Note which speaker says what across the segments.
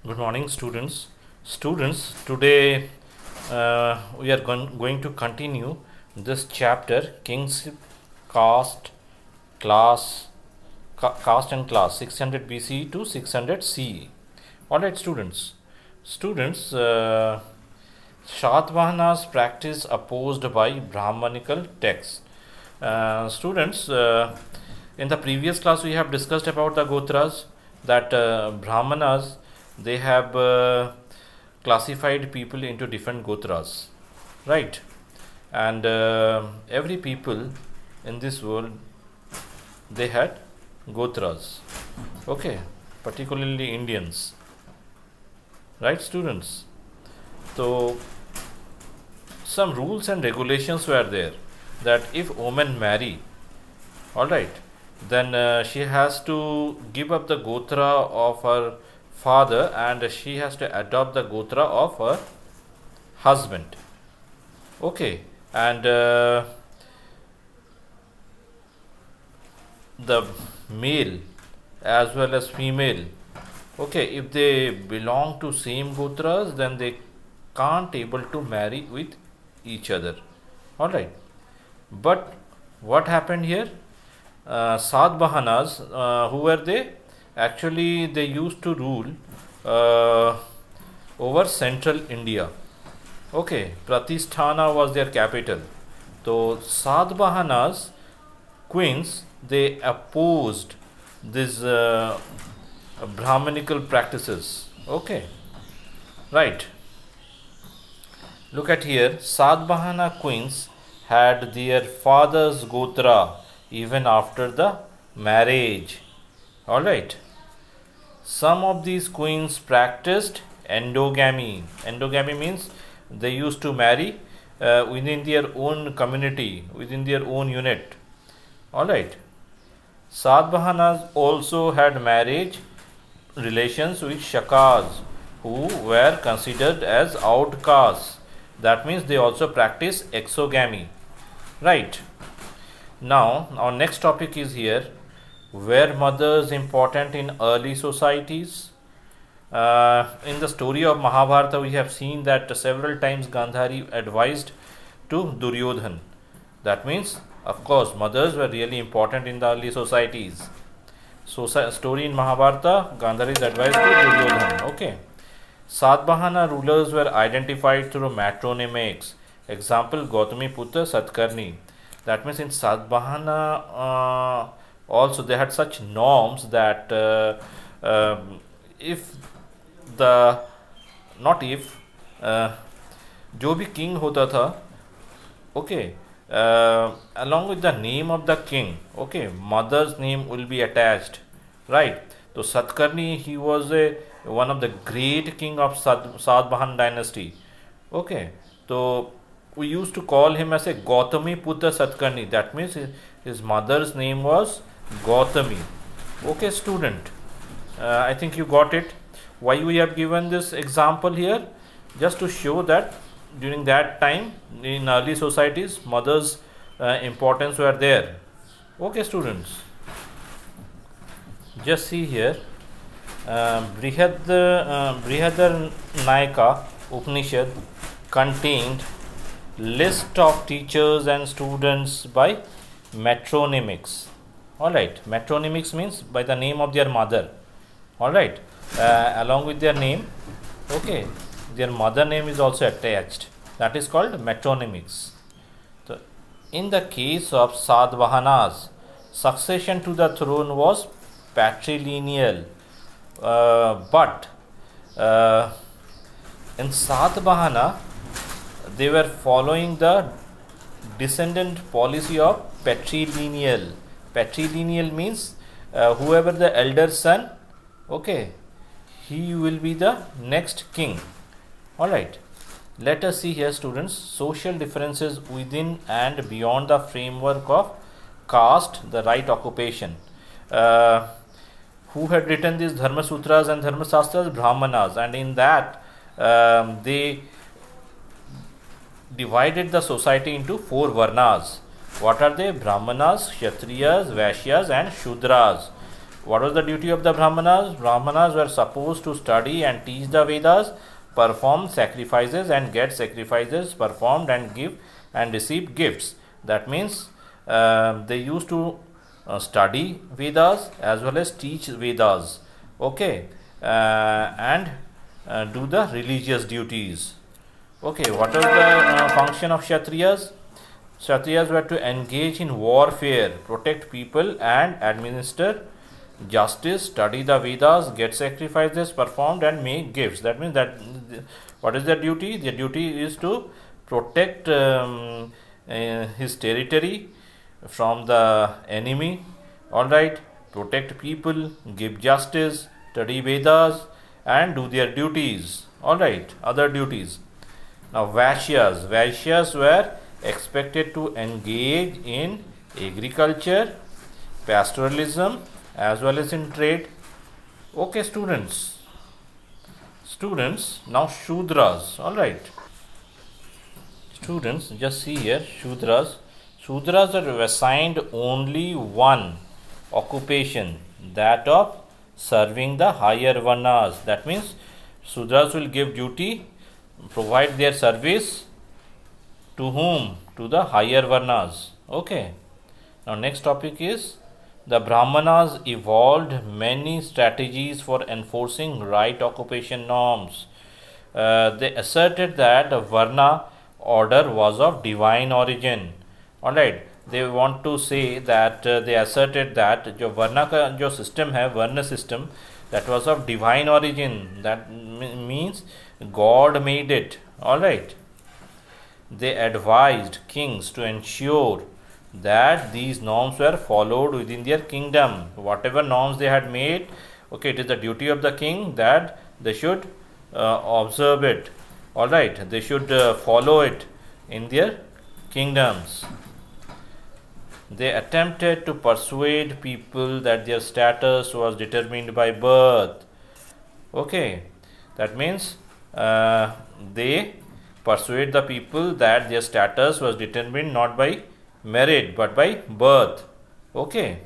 Speaker 1: Good morning, students. Students, today we are going to continue this chapter Kingship, Class, Caste and Class 600 BC to 600 CE. Alright, students. Students, Shatavahana's practice opposed by Brahmanical texts. Students, in the previous class we have discussed about the Gotras, that Brahmanas, they have classified people into different Gotras, right? And every people in this world, they had Gotras, okay, particularly Indians, right, students? So some rules and regulations were there, that if women marry, all right, then she has to give up the Gotra of her father and she has to adopt the Gotra of her husband, okay. And the male as well as female, okay, if they belong to same Gotras, then they can't able to marry with each other, all right. But what happened here? Satvahanas, who were they? Actually, they used to rule over central India. Okay, Pratisthana was their capital. So Satvahanas queens, they opposed these Brahmanical practices. Okay, right. Look at here. Satvahana queens had their father's Gotra even after the marriage. Alright. Some of these queens practiced endogamy. Endogamy means they used to marry within their own community, within their own unit. Alright. Satvahanas also had marriage relations with Shakas, who were considered as outcasts. That means they also practice exogamy. Right. Now, our next topic is here. Were mothers important in early societies? In the story of Mahabharata, we have seen that several times Gandhari advised to Duryodhan. That means, of course, mothers were really important in the early societies. So, story in Mahabharata, Gandhari is advised to Duryodhan. Okay. Satvahana rulers were identified through matronymics. Example, Gautami Putra Satkarni. That means in Satvahana also they had such norms that if the not if जो भी king होता था, okay, along with the name of the king, okay, mother's name will be attached, right? So Satkarni, he was one of the great king of Satvahan dynasty, okay. So we used to call him as a Gautami Putra Satkarni. That means his mother's name was Gautami. Okay, student. I think you got it. Why we have given this example here? Just to show that during that time in early societies, mothers' importance were there. Okay, students. Just see here. Brihadar Nayaka Upanishad contained list of teachers and students by matronymics. Alright, matronymics means by the name of their mother. Alright, along with their name, okay, their mother name is also attached. That is called matronymics. So, in the case of Sadvahanas, succession to the throne was patrilineal. But in Satvahana, they were following the descendant policy of patrilineal. Patrilineal means whoever the elder son, okay, he will be the next king. Alright, let us see here, students, social differences within and beyond the framework of caste, the right occupation. Who had written these Dharma Sutras and Dharma Shastras? Brahmanas, and in that they divided the society into 4 varnas. What are they? Brahmanas, Kshatriyas, Vaishyas and Shudras. What was the duty of the Brahmanas? Brahmanas were supposed to study and teach the Vedas, perform sacrifices and get sacrifices performed, and give and receive gifts. That means they used to study Vedas as well as teach Vedas. Okay, and do the religious duties. Okay, what is the function of Kshatriyas? Kshatriyas were to engage in warfare, protect people, and administer justice, study the Vedas, get sacrifices performed, and make gifts. That means that what is their duty? Their duty is to protect his territory from the enemy. All right, protect people, give justice, study Vedas, and do their duties. All right, other duties. Now, Vaishyas were expected to engage in agriculture, pastoralism, as well as in trade. Okay, students. Now Shudras. All right. Students, just see here, Shudras. Shudras are assigned only one occupation, that of serving the higher Varnas. That means Shudras will give duty, provide their service to whom? To the higher Varnas. Okay. Now next topic is the Brahmanas evolved many strategies for enforcing right occupation norms. They asserted that the Varna order was of divine origin. Alright, they want to say that they asserted that जो Varna का जो system है, Varna system, that was of divine origin. That means God made it. Alright. They advised kings to ensure that these norms were followed within their kingdom. Whatever norms they had made, okay, it is the duty of the king that they should observe it. All right, they should follow it in their kingdoms. They attempted to persuade people that their status was determined by birth. Okay, that means they persuade the people that their status was determined not by merit but by birth. Okay,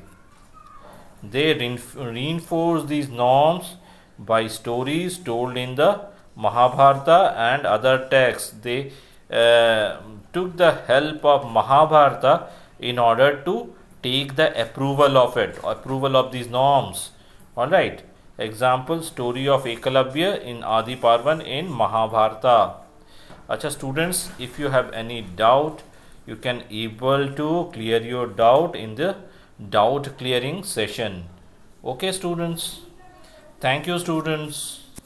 Speaker 1: they reinforce these norms by stories told in the Mahabharata and other texts. They took the help of Mahabharata in order to take the approval of these norms. All right, example, story of Ekalavya in Adi Parvan in Mahabharata. Acha students, if you have any doubt, you can able to clear your doubt in the doubt clearing session. Okay students, thank you students.